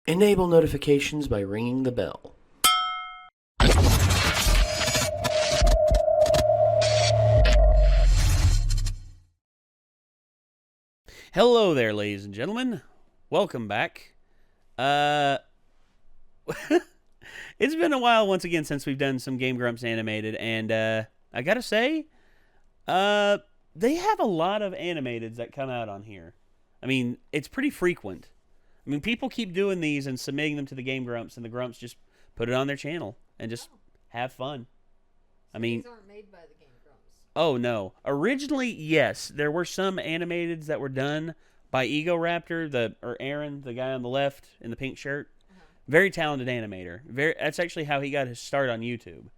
Enable notifications by ringing the bell. Hello there, ladies and gentlemen. Welcome back. It's been a while once again since we've done some Game Grumps animated, and I gotta say, they have a lot of animateds that come out on here. I mean, it's pretty frequent. I mean, people keep doing these and submitting them to the Game Grumps, and the Grumps just put it on their channel and just have fun. So I mean, these aren't made by the Game Grumps. Oh, no. Originally, yes. There were some animateds that were done by Ego Raptor, or Aaron, the guy on the left in the pink shirt. Very talented animator. That's actually how he got his start on YouTube.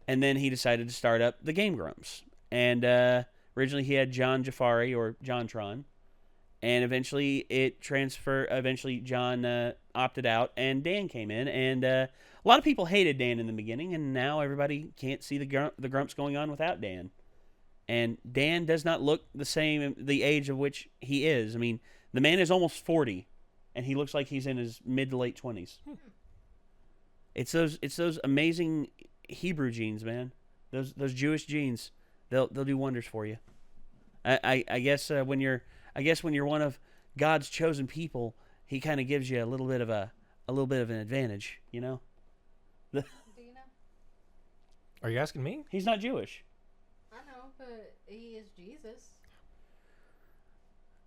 And then he decided to start up the Game Grumps. And originally he had John Jafari, or JonTron. And eventually John opted out, and Dan came in. And a lot of people hated Dan in the beginning, and now everybody can't see the Grumps going on without Dan. And Dan does not look the same, the age of which he is. I mean, the man is almost 40, and he looks like he's in his mid to late 20s. It's those amazing Hebrew genes, man. Those Jewish genes. They'll do wonders for you. I guess when you're one of God's chosen people, he kind of gives you a little bit of an advantage, you know. Do you know? Are you asking me? He's not Jewish. I know, but he is Jesus.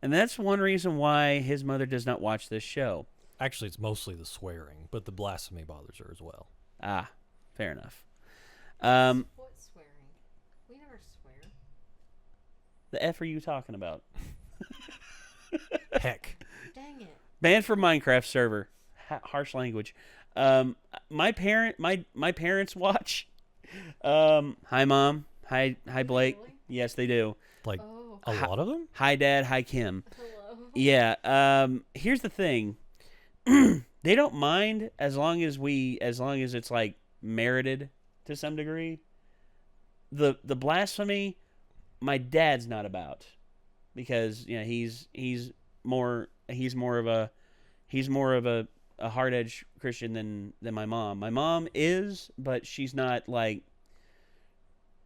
And that's one reason why his mother does not watch this show. Actually, it's mostly the swearing, but the blasphemy bothers her as well. Ah, fair enough. What swearing? We never swear. The F are you talking about? Heck. Dang it. Banned from Minecraft server. Harsh language. My parents watch. Hi, Mom. Hi, Blake. Really? Yes, they do. Like, Oh. a lot of them? Hi, Dad. Hi, Kim. Hello. Yeah. Here's the thing. They don't mind as long as it's like merited to some degree. The blasphemy, my dad's not about, because he's more of a hard-edged Christian than my mom. My mom is, but she's not like.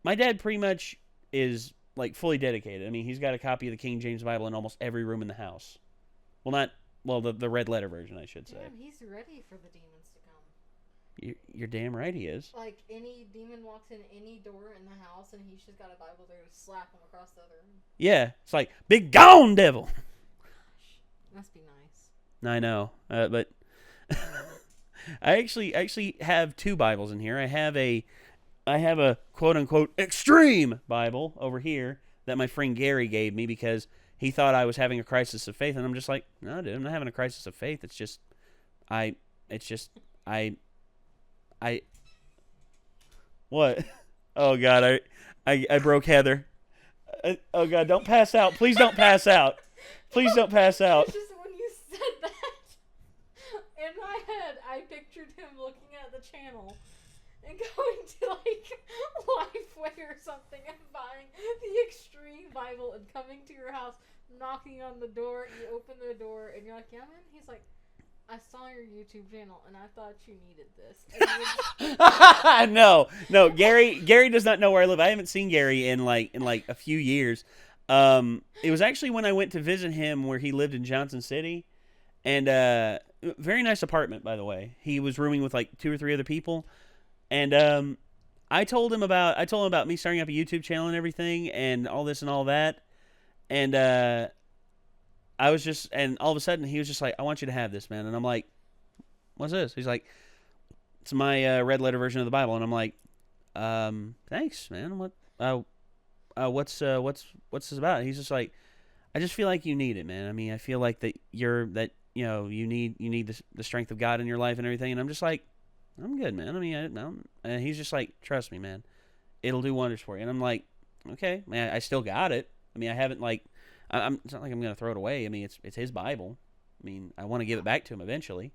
My dad pretty much is like fully dedicated. I mean, he's got a copy of the King James Bible in almost every room in the house. The red letter version, I should say. Damn, he's ready for the demons to come. You're damn right he is. Like, any demon walks in any door in the house, and he's just got a Bible there to slap him across the other room. Yeah, it's like, "Be gone, devil." Gosh, must be nice. I know, but I actually have two Bibles in here. I have a quote unquote extreme Bible over here that my friend Gary gave me because he thought I was having a crisis of faith, and I'm just like, no, dude, I'm not having a crisis of faith. It's just what? Oh God, I broke Heather. Oh God, don't pass out. Please don't pass out. Please don't pass out. It's just when you said that, in my head, I pictured him looking at the channel and going to, like, Lifeway or something and buying the Extreme Bible and coming to your house, knocking on the door, you open the door, and you're like, yeah, man? He's like, I saw your YouTube channel, and I thought you needed this. No, Gary does not know where I live. I haven't seen Gary in like a few years. It was actually when I went to visit him where he lived in Johnson City, and very nice apartment, by the way. He was rooming with like 2 or 3 other people, and I told him about me starting up a YouTube channel and everything, and all this and all that, and I was just, and all of a sudden he was just like, "I want you to have this, man," and I'm like, "What's this?" He's like, "It's my red letter version of the Bible," and I'm like, "Thanks, man. What's this about?" And he's just like, "I just feel like you need it, man. I mean, I feel like that you need the strength of God in your life and everything." And I'm just like, "I'm good, man. I mean, and he's just like, "Trust me, man. It'll do wonders for you." And I'm like, "Okay, man. I still got it. I mean, I haven't like, it's not like I'm gonna throw it away. I mean, it's his Bible. I mean, I want to give it back to him eventually."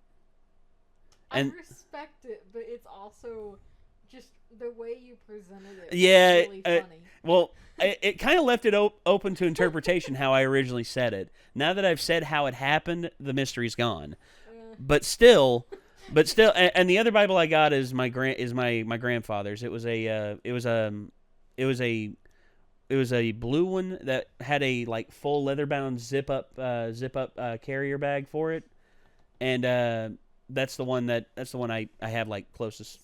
And I respect it, but it's also just the way you presented it. Yeah, was really funny. well, it kind of left it open to interpretation how I originally said it. Now that I've said how it happened, the mystery's gone. but still, and the other Bible I got is my grandfather's. It was a blue one that had a like full leather bound zip up carrier bag for it, and that's the one I have like closest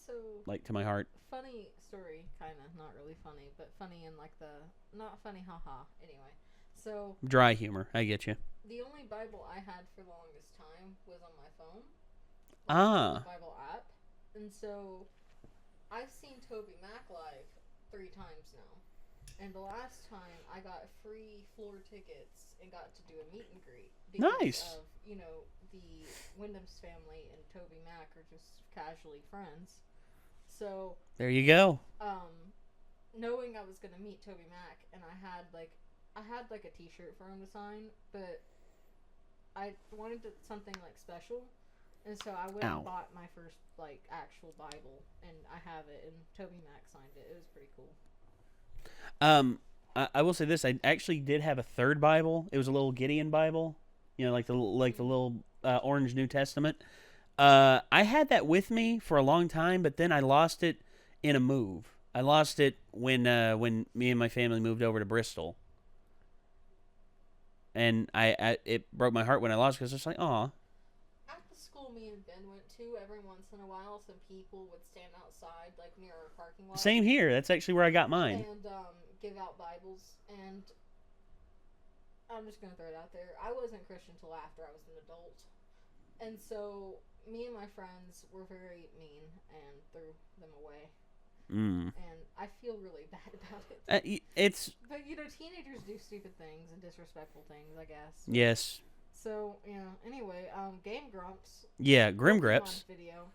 like to my heart. Funny story, kind of not really funny, but funny in like the not funny, haha. Anyway, so dry humor. I get you. The only Bible I had for the longest time was on my phone. Ah. The Bible app, and so I've seen Toby Mac live 3 times now. And the last time I got free floor tickets and got to do a meet and greet because nice. of, the Wyndham's family and Toby Mac are just casually friends. So there you go. Knowing I was gonna meet Toby Mac, and I had like a T-shirt for him to sign, but I wanted something like special, and so I went and bought my first like actual Bible, and I have it, and Toby Mac signed it. It was pretty cool. I will say this: I actually did have a third Bible. It was a little Gideon Bible, like the little orange New Testament. I had that with me for a long time, but then I lost it in a move. I lost it when me and my family moved over to Bristol, and it broke my heart when I lost it because it's like, aw. At the school me and Ben went to, every once in a while, some people would stand outside, like near our parking lot. Same here. That's actually where I got mine. And give out Bibles, and I'm just gonna throw it out there. I wasn't Christian till after I was an adult, and so me and my friends were very mean and threw them away. And I feel really bad about it. But teenagers do stupid things and disrespectful things, I guess. Yes. So anyway, Game Grumps. Yeah, Grim Grips. Video.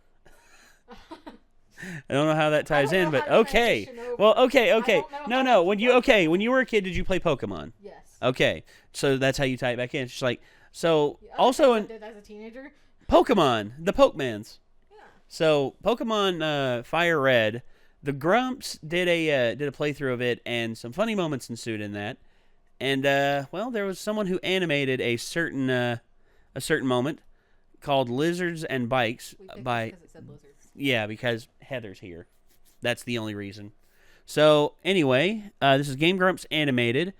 I don't know how that ties in, but okay. Well, okay. No. When you were a kid, did you play Pokemon? Yes. Okay, so that's how you tie it back in. It's just like so. Also, I did as a teenager. Pokemon, the Pokemans. Yeah. So Pokemon Fire Red, the Grumps did a playthrough of it, and some funny moments ensued in that. And there was someone who animated a certain moment called Lizards and Bikes by. Because it said lizards. Yeah, because Heather's here. That's the only reason. So, anyway, this is Game Grumps animated.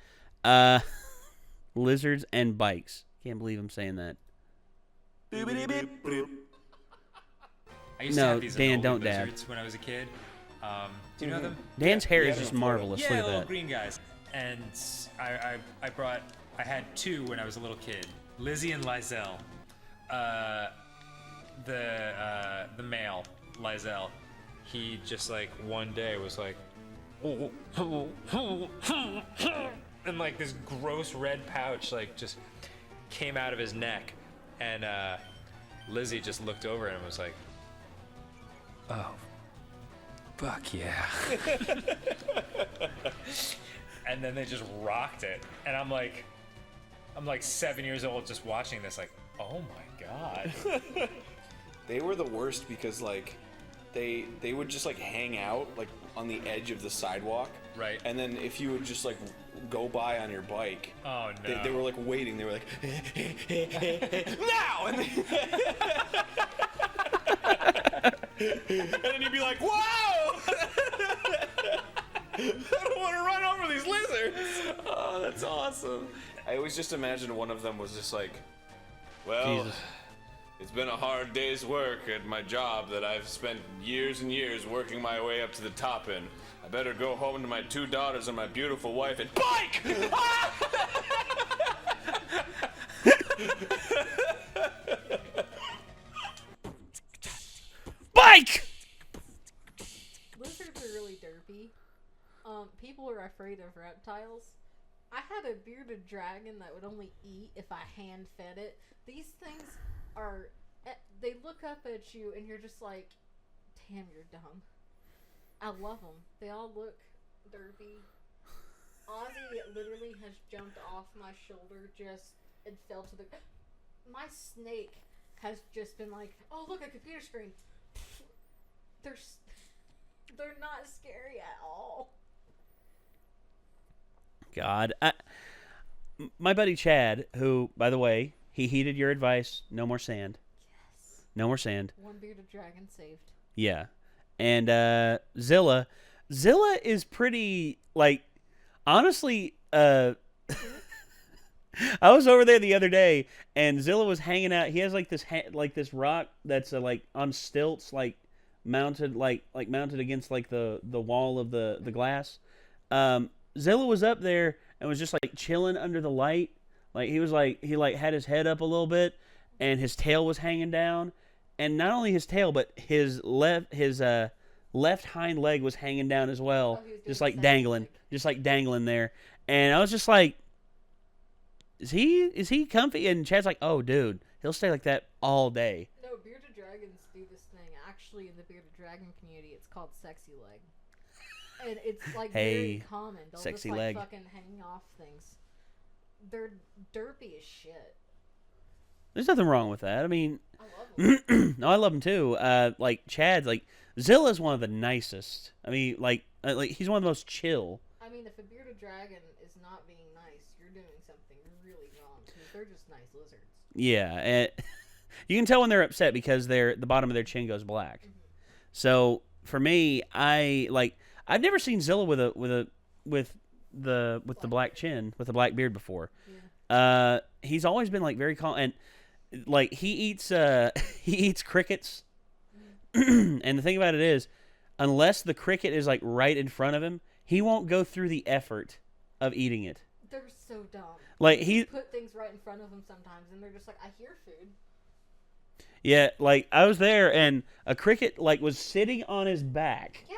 Lizards and Bikes. Can't believe I'm saying that. I used to have these Dan, annoying don't dab. lizards when I was a kid. Do you know them? Dan's hair is just marvelous. Yeah, Look at little that. green guys. And I had 2 when I was a little kid. Lizzie and Lizelle. The male, Lizelle, he just like one day was like, and like this gross red pouch like just came out of his neck, and Lizzie just looked over and was like, oh, fuck yeah. And then they just rocked it, and I'm like 7 years old just watching this like, oh my god. They were the worst because like they would just like hang out like on the edge of the sidewalk. Right. And then if you would just like go by on your bike, oh no, they were like waiting. They were like, now, and then you'd be like, whoa! I don't want to run over these lizards. Oh, that's awesome. I always just imagined one of them was just like, well. Jesus. It's been a hard day's work at my job that I've spent years and years working my way up to the top in. I better go home to my 2 daughters and my beautiful wife and bike! Bike! Lizards are really derpy. People are afraid of reptiles. I had a bearded dragon that would only eat if I hand-fed it. These things they look up at you and you're just like, damn, you're dumb. I love them. They all look derpy. Ozzy literally has jumped off my shoulder and fell to the... My snake has just been like, oh look, a computer screen. They're not scary at all. God. My buddy Chad, who, by the way, he heeded your advice, no more sand. Yes. No more sand. One bearded dragon saved. Yeah. And Zilla is pretty, like, honestly, I was over there the other day, and Zilla was hanging out. He has like this rock that's like on stilts, like mounted against like the wall of the glass. Zilla was up there and was just like chilling under the light. Like he had his head up a little bit, and his tail was hanging down. And not only his tail, but his left hind leg was hanging down as well, just like dangling there. And I was just like, is he comfy? And Chad's like, oh, dude, he'll stay like that all day. No, bearded dragons do this thing. Actually, in the bearded dragon community, it's called sexy leg, and it's like very common. They'll sexy just, leg. fucking hang off things. They're derpy as shit. There's nothing wrong with that. I mean, I love them. no, I love him too. Like Chad's, like Zilla's one of the nicest. I mean, like he's one of the most chill. I mean, if a bearded dragon is not being nice, you're doing something really wrong. Because they're just nice lizards. Yeah, and you can tell when they're upset because the bottom of their chin goes black. Mm-hmm. So for me, I've never seen Zilla with the black chin, with the black beard before. Yeah. He's always been like very calm, and like he eats crickets. And the thing about it is, unless the cricket is like right in front of him, he won't go through the effort of eating it. They're so dumb. Like he put things right in front of them sometimes, and they're just like, I hear food. Yeah, like I was there, and a cricket like was sitting on his back. Yeah.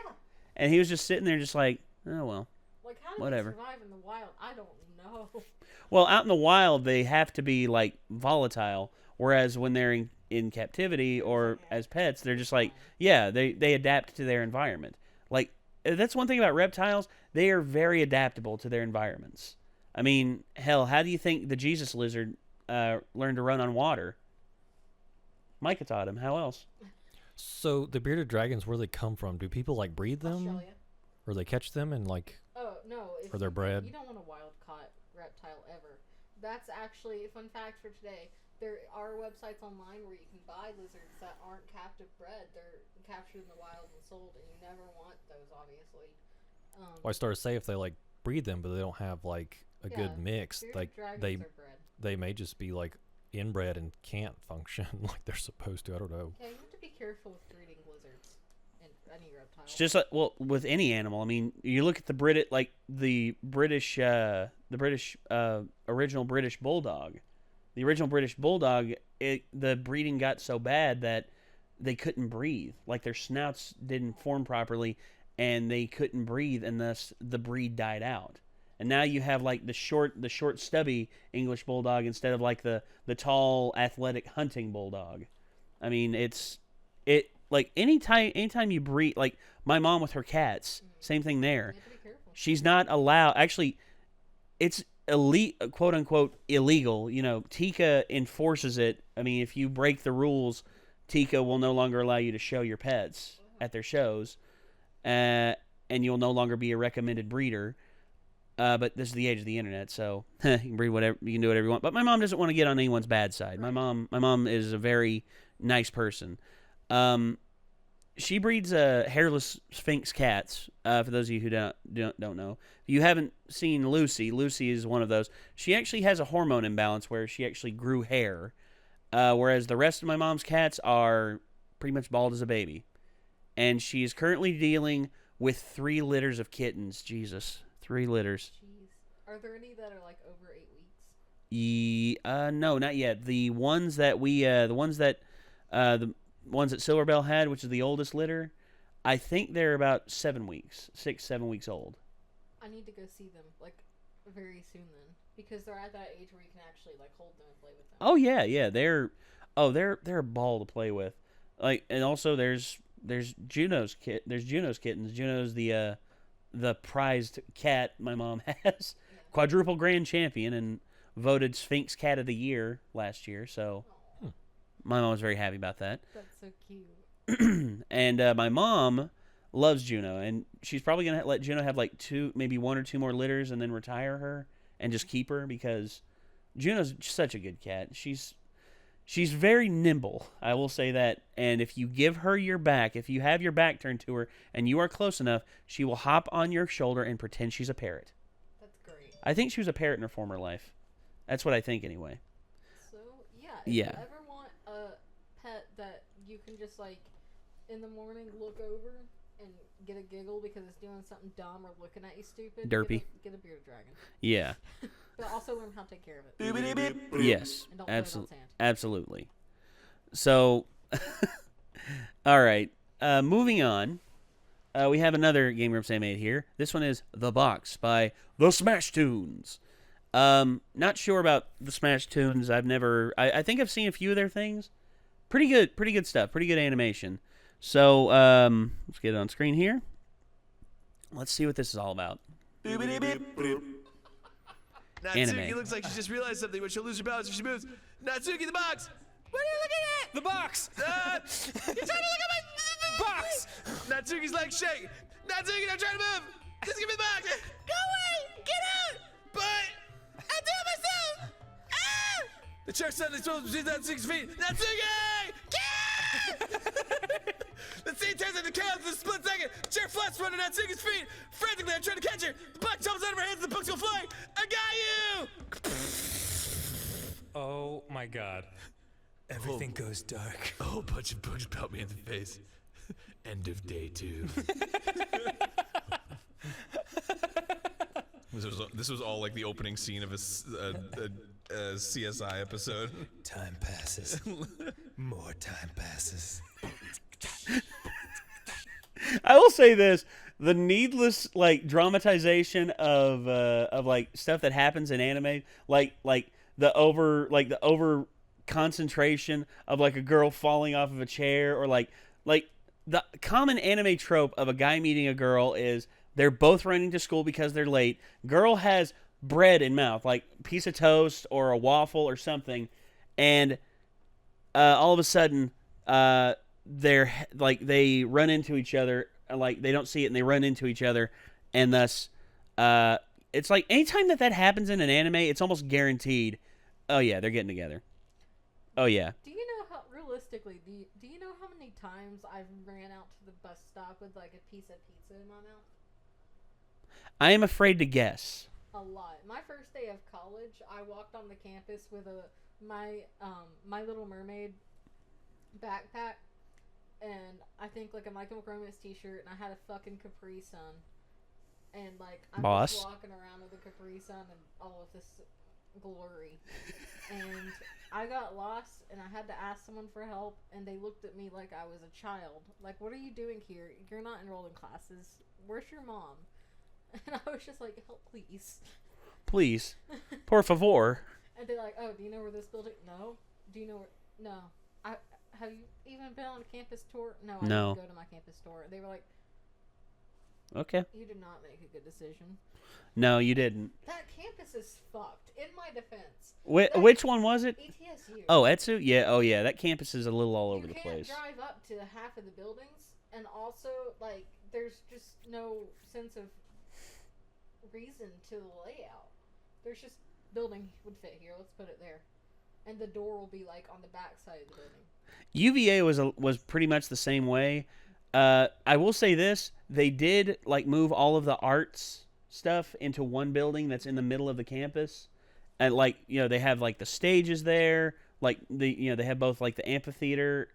And he was just sitting there, just like, oh well. Like how do whatever. they survive in the wild? I don't know. Well, out in the wild, they have to be like volatile, whereas when they're in captivity or as pets, they're just like, yeah, they adapt to their environment. Like that's one thing about reptiles; they are very adaptable to their environments. I mean, hell, how do you think the Jesus lizard learned to run on water? Micah taught him. How else? So the bearded dragons, where they come from? Do people like breed them, Australia. or they catch them and like? Oh no! Or they're bred. You don't want a wild caught reptile ever. That's actually a fun fact for today. There are websites online where you can buy lizards that aren't captive bred. They're captured in the wild and sold, and you never want those, obviously. Well, I started to say if they like breed them, but they don't have like a good mix, like they may just be like inbred and can't function like they're supposed to. I don't know. Yeah, you have to be careful with breeding lizards and any reptile. It's just like, well, with any animal. I mean, you look at the British original British bulldog. The original British bulldog, the breeding got so bad that they couldn't breathe. Like their snouts didn't form properly, and they couldn't breathe, and thus the breed died out. And now you have like the short, stubby English bulldog instead of like the tall, athletic hunting bulldog. I mean, like anytime you breed, like my mom with her cats, same thing there. She's not allowed. Actually, it's quote unquote illegal. You know, Tika enforces it. I mean, if you break the rules, Tika will no longer allow you to show your pets at their shows, and you'll no longer be a recommended breeder. But this is the age of the internet, so you can breed whatever, you can do whatever you want. But my mom doesn't want to get on anyone's bad side. My mom is a very nice person. She breeds hairless Sphinx cats. For those of you who don't know, if you haven't seen Lucy, Lucy is one of those. She actually has a hormone imbalance where she actually grew hair, whereas the rest of my mom's cats are pretty much bald as a baby. And she is currently dealing with 3 litters of kittens. Jesus. 3 litters. Jeez. Are there any that are like over 8 weeks? No, not yet. The ones that the ones that Silverbell had, which is the oldest litter, I think they're about 7 weeks, 6-7 weeks old. I need to go see them like very soon then, because they're at that age where you can actually like hold them and play with them. Oh yeah, they're a ball to play with. Like, and also there's Juno's kittens. Juno's the prized cat my mom has. Quadruple grand champion and voted Sphinx Cat of the Year last year, so my mom was very happy about that. That's so cute. And my mom loves Juno, and she's probably going to let Juno have like 1 or 2 more litters and then retire her and just keep her, because Juno's such a good cat. She's She's very nimble, I will say that. And if you give her your back, if you have your back turned to her and you are close enough, she will hop on your shoulder and pretend she's a parrot. That's great. I think she was a parrot in her former life. That's what I think anyway. So, yeah. If you ever want a pet that you can just, like, in the morning look over and get a giggle because it's doing something dumb or looking at you stupid. Derpy. Get a bearded dragon. Yeah. But also learn how to take care of it. Yes. And don't absolutely. Absolutely. So, all right. Moving on. We have another Game Grumps made here. This one is The Box by The Smash Tunes. Not sure about The Smash Tunes. I think I've seen a few of their things. Pretty good stuff. Pretty good animation. So, let's get it on screen here. Let's see what this is all about. Natsuki looks like she just realized something, but she'll lose her balance if she moves. Natsuki, the box! What are you looking at? The box! You're trying to look at my box! Natsuki's legs shake. Natsuki, don't try to move! Just give me the box! Go away! Get out! But I'll do it myself! Ah! The chair suddenly swells between Natsuki's feet. Natsuki! The scene turns into chaos in a split second. The chair flies running Natsuki's feet. Frantically, I'm trying to catch her. The box jumps out of her hands and the books go flying. I got you! Oh my god. Everything goes dark. A whole bunch of books popped me in the face. End of day 2. This was all like the opening scene of a CSI episode. Time passes. More time passes. I will say this: the needless dramatization of stuff that happens in anime, like the over concentration of a girl falling off of a chair, or like the common anime trope of a guy meeting a girl is they're both running to school because they're late. Girl has bread in mouth, like piece of toast or a waffle or something, and all of a sudden they run into each other, they don't see it and they run into each other, and thus it's like anytime that happens in an anime, it's almost guaranteed, oh yeah, they're getting together. Oh yeah. Do you know how realistically do you know how many times I've ran out to the bus stop with a piece of pizza in my mouth? I am afraid to guess. A lot. My first day of college, I walked on the campus with my Little Mermaid backpack, and I think a My Chemical Romance t-shirt, and I had a fucking Capri Sun, and I'm just walking around with a Capri Sun and all of this glory, and I got lost, and I had to ask someone for help, and they looked at me like I was a child. What are you doing here? You're not enrolled in classes. Where's your mom? And I was just like, help, please. Please. Por favor. And they're like, oh, do you know where this building? No. Do you know where? No. Have you even been on a campus tour? No, I didn't go to my campus tour. They were like, okay. You did not make a good decision. No, you didn't. That campus is fucked, in my defense. Which one was it? ETSU. Oh, Etsu? Yeah, oh yeah, that campus is a little all over the place. You can't drive up to half of the buildings, and also, there's just no sense of reason to the layout. There's just building would fit here, let's put it there, and the door will be on the back side of the building. UVA was pretty much the same way. I will say this: they did move all of the arts stuff into one building that's in the middle of the campus, and they have the stages there, they have both the amphitheater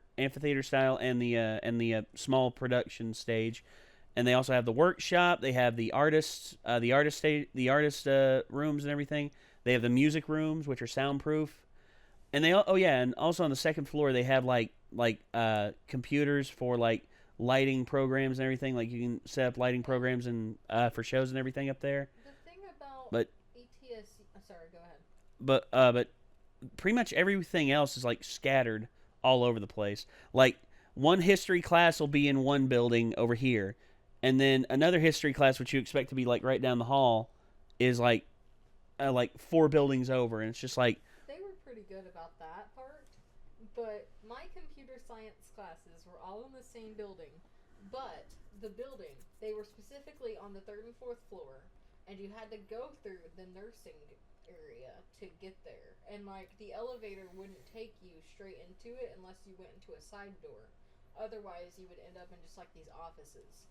style and the small production stage. And they also have the workshop. They have the artist rooms and everything. They have the music rooms, which are soundproof. And and also on the second floor they have computers for lighting programs and everything. You can set up lighting programs and for shows and everything up there. The thing about ETS, sorry, go ahead. But pretty much everything else is scattered all over the place. One history class will be in one building over here. And then another history class, which you expect to be right down the hall, is 4 buildings over, and it's just They were pretty good about that part, but my computer science classes were all in the same building, but the building, they were specifically on the 3rd and 4th floor, and you had to go through the nursing area to get there. And, like, the elevator wouldn't take you straight into it unless you went into a side door. Otherwise, you would end up in just, like, these offices.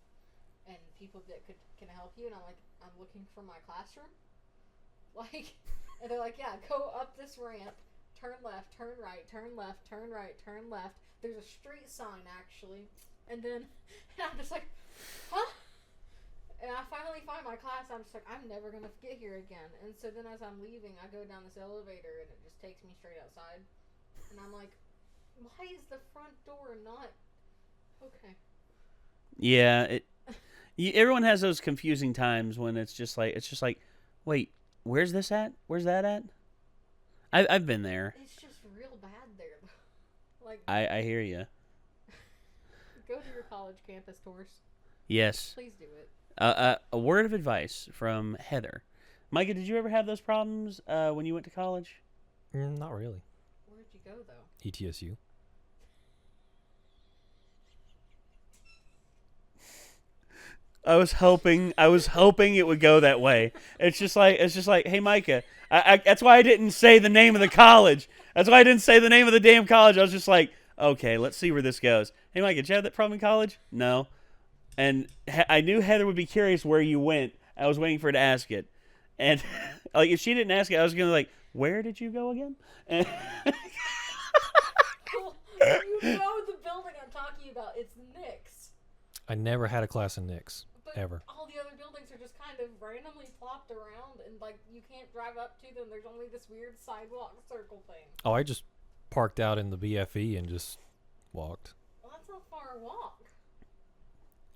And people that can help you. And I'm like, I'm looking for my classroom. Like, and they're like, yeah, go up this ramp. Turn left, turn right, turn left, turn right, turn left. There's a street sign, actually. And then I'm just like, huh? And I finally find my class. I'm just like, I'm never going to get here again. And so then as I'm leaving, I go down this elevator, and it just takes me straight outside. And I'm like, why is the front door not... Okay. Yeah, everyone has those confusing times when it's just like, wait, where's this at? Where's that at? I've been there. It's just real bad there. Like, I hear you. Go to your college campus tours. Yes. Please do it. A word of advice from Heather. Micah, did you ever have those problems when you went to college? Not really. Where'd you go, though? ETSU. I was hoping it would go that way. It's just like, hey, Micah. That's why I didn't say the name of the college. That's why I didn't say the name of the damn college. I was just like, okay, let's see where this goes. Hey, Micah, did you have that problem in college? No. And I knew Heather would be curious where you went. I was waiting for her to ask it. And like, if she didn't ask it, I was going to like, where did you go again? And Well, you know the building I'm talking about. It's Nick's. I never had a class in Nick's. But Ever. all the other buildings are just kind of randomly plopped around, and like you can't drive up to them. There's only this weird sidewalk circle thing. Oh, I just parked out in the BFE and just walked. Well, that's not far a walk.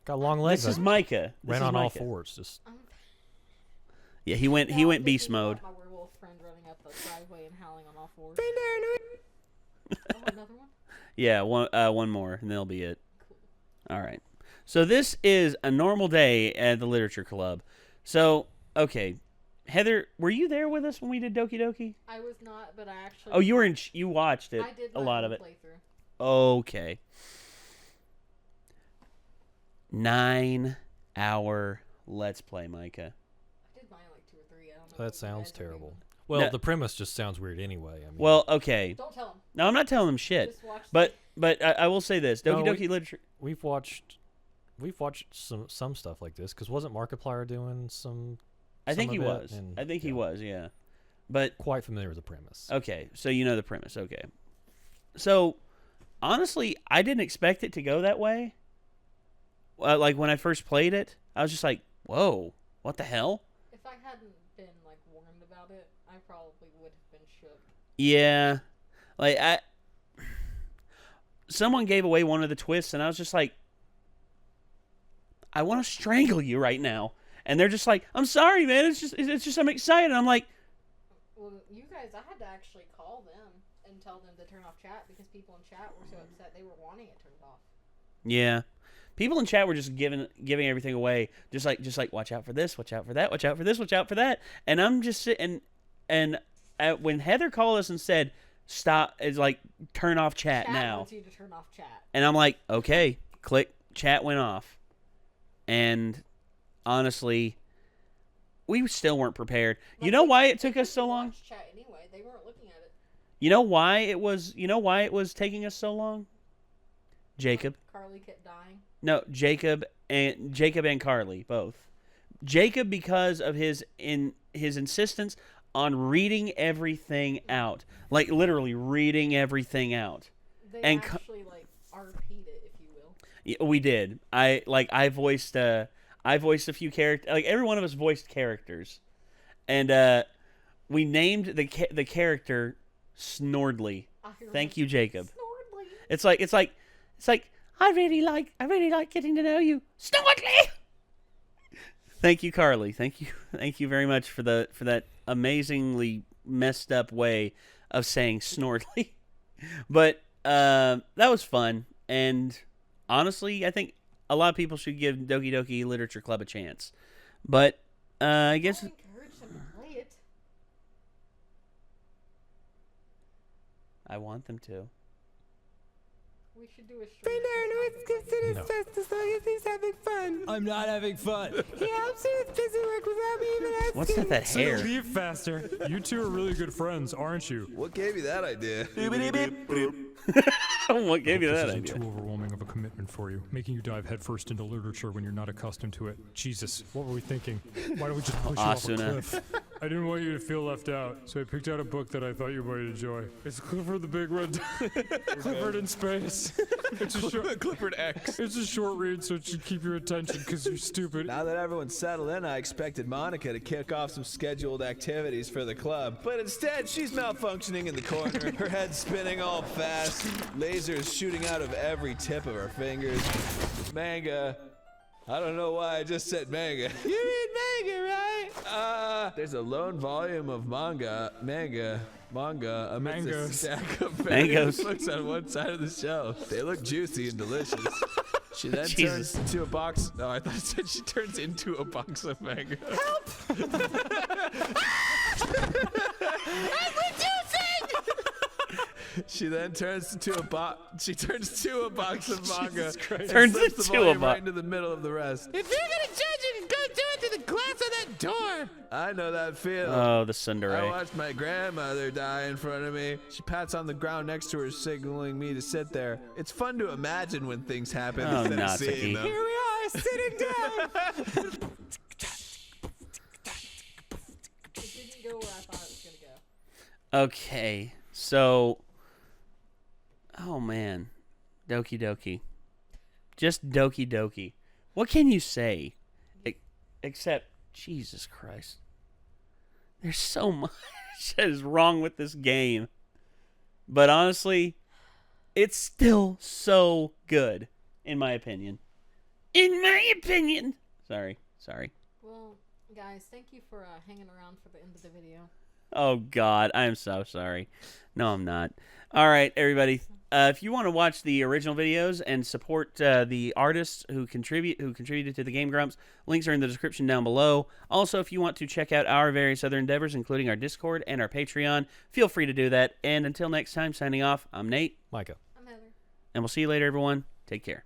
Got long legs. this is Micah. Ran on all fours. Just Yeah, he went beast mode. My werewolf friend running up the driveway and howling on all fours. Oh, another one? Yeah, one more, and that'll be it. Cool. All right. So this is a normal day at the Literature Club. So, okay. Heather, were you there with us when we did Doki Doki? I was not, but I actually... Oh, you watched it. I did a lot of it. Playthrough. Okay. 9-hour Let's Play, Micah. I did mine like 2 or 3. I don't know. that sounds terrible. Well, No. The premise just sounds weird anyway. I mean, Well, okay. Don't tell them. No, I'm not telling them shit. Just watch But I will say this. Doki No, Doki Literature... we've watched some stuff like this because wasn't Markiplier doing some? I think he of it? was. And, I think he yeah, was, yeah. But quite familiar with the premise. okay, so you know the premise. Okay. So, honestly, I didn't expect it to go that way. Like, when I first played it, I was just like, whoa, what the hell? If I hadn't been like warned about it, I probably would have been shook. Yeah. Like, someone gave away one of the twists, and I was just like, I want to strangle you right now. And they're just like, I'm sorry, man. It's just I'm excited. I'm like, Well, you guys, I had to actually call them and tell them to turn off chat because people in chat were so upset they were wanting it turned off. yeah. People in chat were just giving everything away. Just like watch out for this, watch out for that, watch out for this, watch out for that. And I'm just sitting and when Heather called us and said, stop, it's like, turn off chat now. Wants you to turn off chat. And I'm like, okay, click, chat went off. And honestly, we still weren't prepared. You know why it took us so long? Chat anyway. They weren't looking at it. You know why it was taking us so long? Jacob. Carly kept dying. No, Jacob and Carly both. Jacob because of his insistence on reading everything out, like literally reading everything out. They And actually like RP'd it, if you will. Yeah, we did. I voiced a few characters. Like every one of us voiced characters, and we named the character Snordly. Thank you, Jacob. Snordly. It's like I really like getting to know you, Snordly. Thank you, Carly. Thank you very much for that amazingly messed up way of saying Snordly. But that was fun, and honestly, I think a lot of people should give Doki Doki Literature Club a chance. But I guess I encourage them to play it. I want them to. We should do a stream. Bender always gives it his No. best as long as he's having fun. I'm not having fun. He helps you with busy work without me even asking. What's that hair? Leave faster. You two are really good friends, aren't you? What gave you that idea? What gave you that This idea? isn't too overwhelming of a commitment for you, making you dive headfirst into literature when you're not accustomed to it. Jesus, what were we thinking? Why don't we just push you off a Asuna. cliff? I didn't want you to feel left out, so I picked out a book that I thought you might enjoy. It's Clifford the Big Red. Clifford in Space. It's a short. Clifford X. It's a short read, so it should keep your attention because you're stupid. Now that everyone's settled in, I expected Monica to kick off some scheduled activities for the club. But instead, she's malfunctioning in the corner, her head spinning all fast, lasers shooting out of every tip of her fingers. Manga. I don't know why I just said manga. You read manga, right? There's a lone volume of manga amidst a stack of Mangoes. books on one side of the shelf. They look juicy and delicious. She then Jesus. turns into a box. No, I thought it said she turns into a box of manga. Help! I'm reducing! She then turns into a box. She turns to a box of manga. And Turns slips the into a volume box. right into the middle of the rest. If you're gonna judge, you can go do it to the glass of that door. I know that feeling. Oh, the I tsundere. watched my grandmother die in front of me. She pats on the ground next to her, signaling me to sit there. It's fun to imagine when things happen Oh, instead of Natsuki. seeing them. Here we are, sitting down. It didn't go where I thought it was gonna go. Okay, so, oh man, Doki Doki, just Doki Doki. What can you say, except Jesus Christ? There's so much that is wrong with this game, but honestly, it's still so good, in my opinion. In my opinion. Sorry. Well, guys, thank you for hanging around for the end of the video. Oh, God. I'm so sorry. No, I'm not. All right, everybody. If you want to watch the original videos and support the artists who contributed to the Game Grumps, links are in the description down below. Also, if you want to check out our various other endeavors, including our Discord and our Patreon, feel free to do that. And until next time, signing off, I'm Nate. Micah. I'm Heather. And we'll see you later, everyone. Take care.